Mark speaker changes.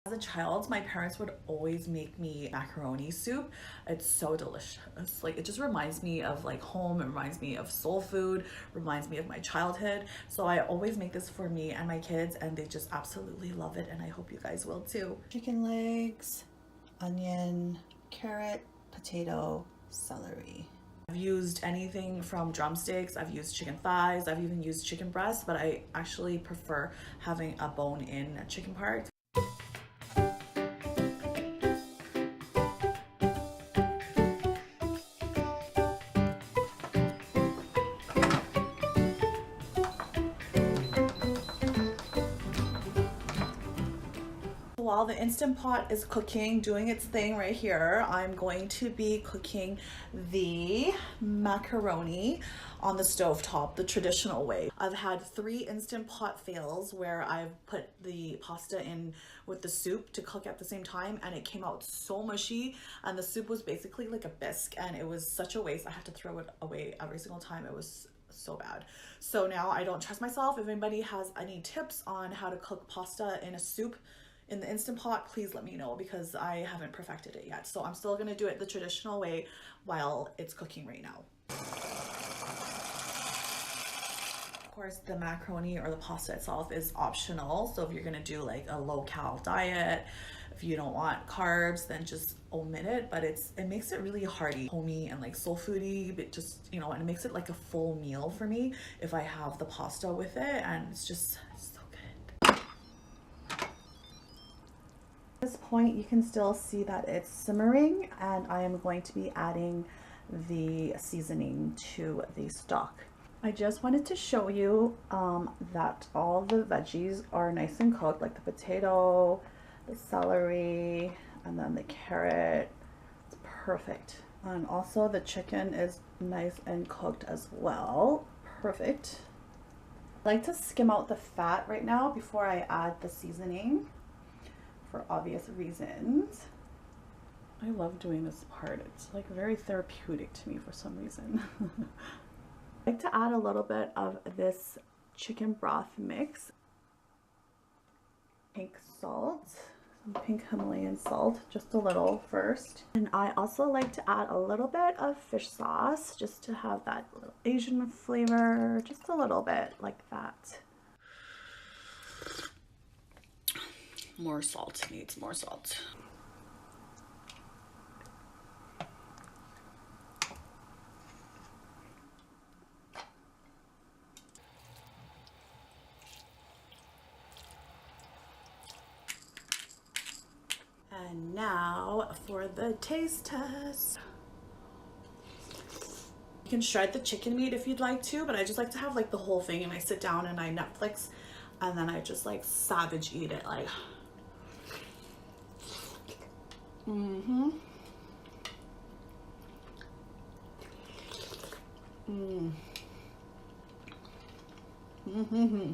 Speaker 1: As a child, my parents would always make me macaroni soup. It's so delicious. Like, it just reminds me of like home. It reminds me of soul food, reminds me of my childhood. So I always make this for me and my kids, and they just absolutely love it, and I hope you guys will too. Chicken legs, onion, carrot, potato, celery. I've used anything from drumsticks, I've used chicken thighs, I've even used chicken breast, but I actually prefer having a bone-in chicken part. While the Instant Pot is cooking, doing its thing right here, I'm going to be cooking the macaroni on the stove top, the traditional way. I've had 3 Instant Pot fails where I've put the pasta in with the soup to cook at the same time, and it came out so mushy, and the soup was basically like a bisque, and it was such a waste. I had to throw it away every single time. It was so bad. So now I don't trust myself. If anybody has any tips on how to cook pasta in a soup in the Instant Pot, please let me know, because I haven't perfected it yet. So I'm still gonna do it the traditional way while it's cooking right now. Of course, the macaroni or the pasta itself is optional. So if you're gonna do like a low-cal diet, if you don't want carbs, then just omit it. But it makes it really hearty, homey, and like soul foody, but just, you know, and it makes it like a full meal for me if I have the pasta with it, and it's just so good. At this point, you can still see that it's simmering, and I am going to be adding the seasoning to the stock. I just wanted to show you that all the veggies are nice and cooked, like the potato, the celery, and then the carrot. It's perfect. And also the chicken is nice and cooked as well. Perfect. I like to skim out the fat right now before I add the seasoning, for obvious reasons. I love doing this part. It's like very therapeutic to me for some reason. I like to add a little bit of this chicken broth mix. Pink salt, some pink Himalayan salt, just a little first. And I also like to add a little bit of fish sauce just to have that little Asian flavor, just a little bit like that. More salt, needs more salt. And now for the taste test. You can shred the chicken meat if you'd like to, but I just like to have like the whole thing, and I sit down and I Netflix, and then I just like savage eat it, like. Mm-hmm. Mm. Mm-hmm.